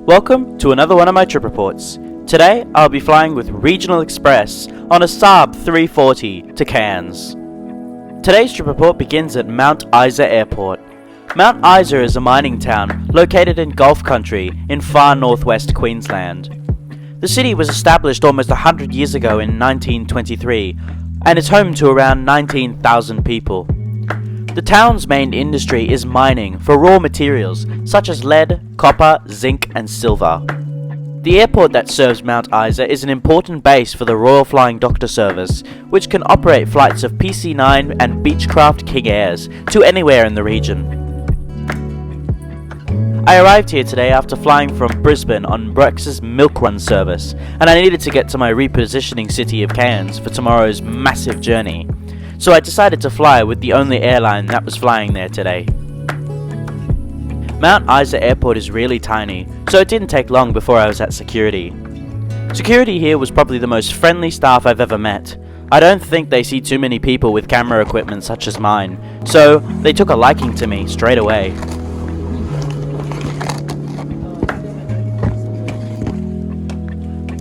Welcome to another one of my trip reports. Today I'll be flying with Regional Express on a Saab 340 to Cairns. Today's trip report begins at Mount Isa Airport. Mount Isa is a mining town located in Gulf Country in far northwest Queensland. The city was established almost 100 years ago in 1923 and is home to around 19,000 people. The town's main industry is mining for raw materials such as lead, copper, zinc and silver. The airport that serves Mount Isa is an important base for the Royal Flying Doctor Service, which can operate flights of PC-9 and Beechcraft King Airs to anywhere in the region. I arrived here today after flying from Brisbane on Brex's Milk Run service, and I needed to get to my repositioning city of Cairns for tomorrow's massive journey. So I decided to fly with the only airline that was flying there today. Mount Isa Airport is really tiny, so it didn't take long before I was at security. Security here was probably the most friendly staff I've ever met. I don't think they see too many people with camera equipment such as mine, so they took a liking to me straight away.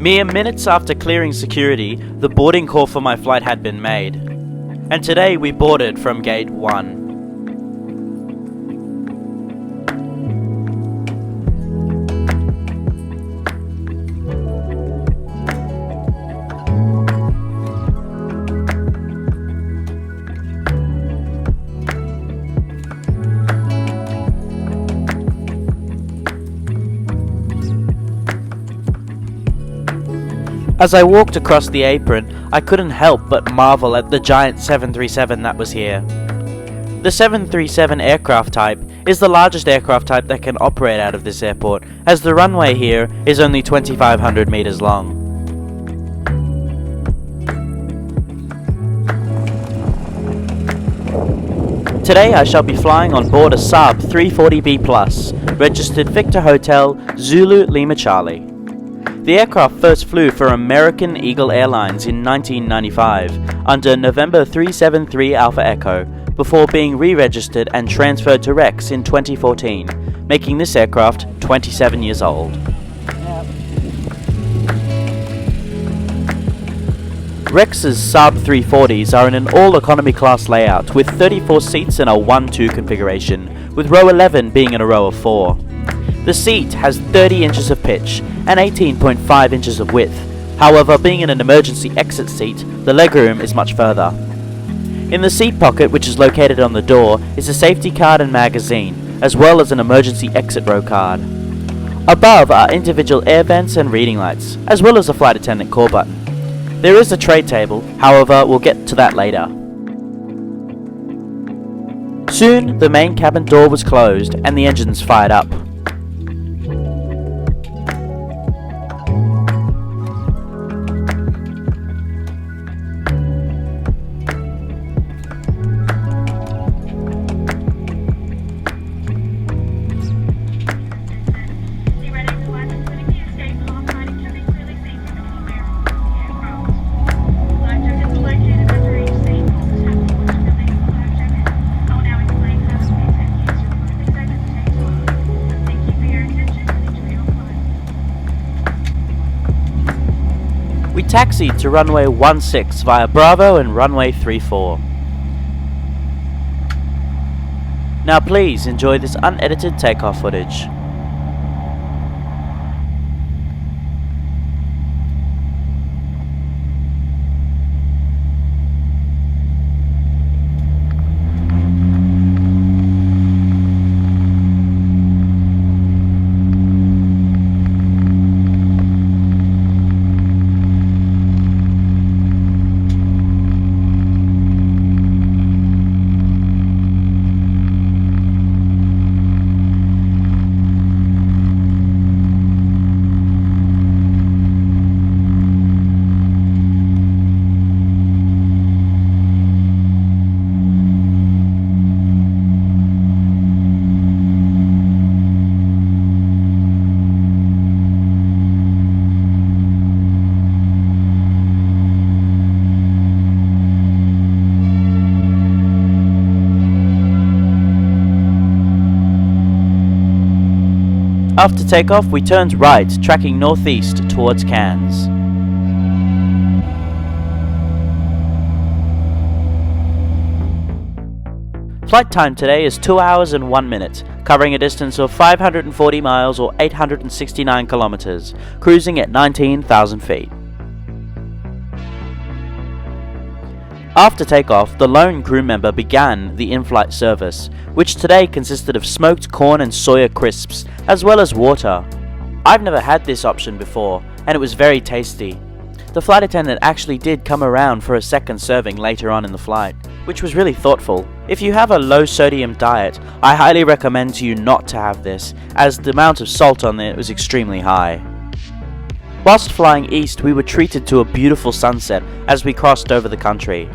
Mere minutes after clearing security, the boarding call for my flight had been made. And today we boarded from Gate 1. As I walked across the apron, I couldn't help but marvel at the giant 737 that was here. The 737 aircraft type is the largest aircraft type that can operate out of this airport, as the runway here is only 2,500 meters long. Today I shall be flying on board a Saab 340B+, registered Victor Hotel Zulu Lima Charlie. The aircraft first flew for American Eagle Airlines in 1995 under November 373 Alpha Echo before being re-registered and transferred to Rex in 2014, making this aircraft 27 years old. Rex's Saab 340s are in an all-economy class layout with 34 seats in a 1-2 configuration, with row 11 being in a row of 4. The seat has 30 inches of pitch and 18.5 inches of width. However, being in an emergency exit seat, the legroom is much further. In the seat pocket, which is located on the door, is a safety card and magazine, as well as an emergency exit row card. Above are individual air vents and reading lights, as well as a flight attendant call button. There is a tray table, however, we'll get to that later. Soon, the main cabin door was closed and the engines fired up. We taxied to runway 16 via Bravo and runway 34. Now please enjoy this unedited takeoff footage. After takeoff, we turned right, tracking northeast towards Cairns. Flight time today is 2 hours and 1 minute, covering a distance of 540 miles or 869 kilometers, cruising at 19,000 feet. After takeoff, the lone crew member began the in-flight service, which today consisted of smoked corn and soya crisps, as well as water. I've never had this option before, and it was very tasty. The flight attendant actually did come around for a second serving later on in the flight, which was really thoughtful. If you have a low sodium diet, I highly recommend to you not to have this, as the amount of salt on it was extremely high. Whilst flying east, we were treated to a beautiful sunset as we crossed over the country.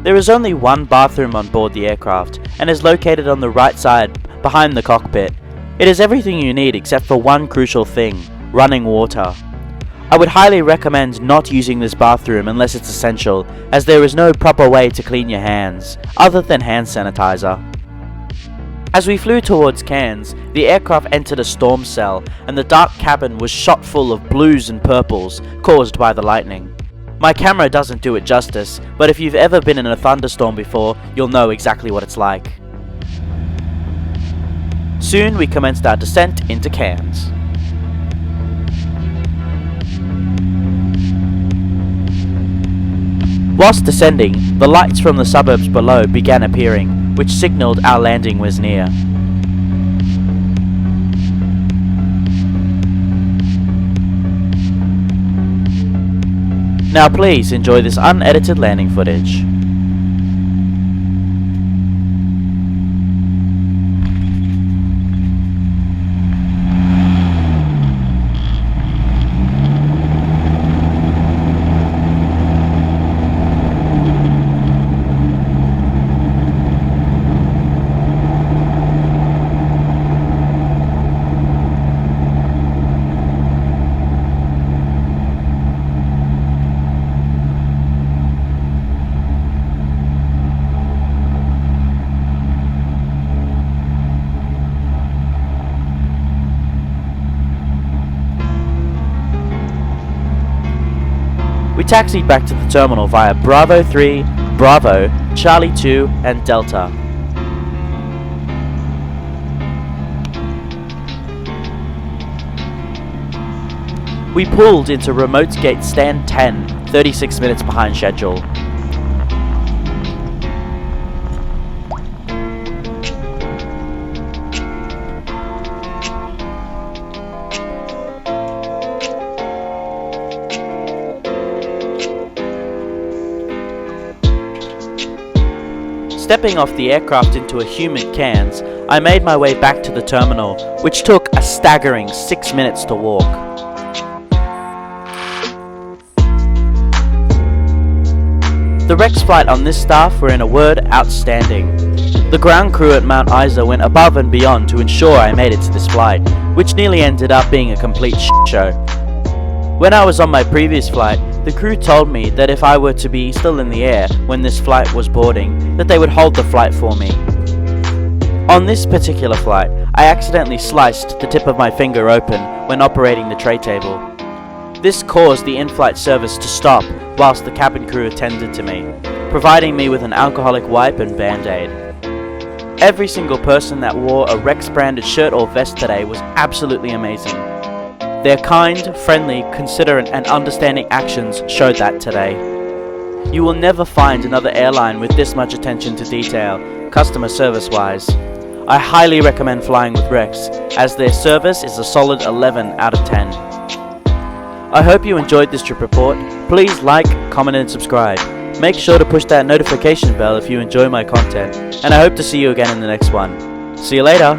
There is only one bathroom on board the aircraft, and is located on the right side, behind the cockpit. It is everything you need except for one crucial thing: running water. I would highly recommend not using this bathroom unless it's essential, as there is no proper way to clean your hands, other than hand sanitizer. As we flew towards Cairns, the aircraft entered a storm cell, and the dark cabin was shot full of blues and purples, caused by the lightning. My camera doesn't do it justice, but if you've ever been in a thunderstorm before, you'll know exactly what it's like. Soon we commenced our descent into Cairns. Whilst descending, the lights from the suburbs below began appearing, which signalled our landing was near. Now please enjoy this unedited landing footage. We taxied back to the terminal via Bravo 3, Bravo, Charlie 2 and Delta. We pulled into remote gate stand 10, 36 minutes behind schedule. Stepping off the aircraft into a humid Cairns, I made my way back to the terminal, which took a staggering 6 minutes to walk. The Rex flight on this staff were, in a word, outstanding. The ground crew at Mount Isa went above and beyond to ensure I made it to this flight, which nearly ended up being a complete shit show. When I was on my previous flight, the crew told me that if I were to be still in the air when this flight was boarding, that they would hold the flight for me. On this particular flight, I accidentally sliced the tip of my finger open when operating the tray table. This caused the in-flight service to stop whilst the cabin crew attended to me, providing me with an alcoholic wipe and band-aid. Every single person that wore a Rex branded shirt or vest today was absolutely amazing. Their kind, friendly, considerate and understanding actions showed that today. You will never find another airline with this much attention to detail, customer service wise. I highly recommend flying with Rex, as their service is a solid 11 out of 10. I hope you enjoyed this trip report. Please like, comment and subscribe. Make sure to push that notification bell if you enjoy my content, and I hope to see you again in the next one. See you later!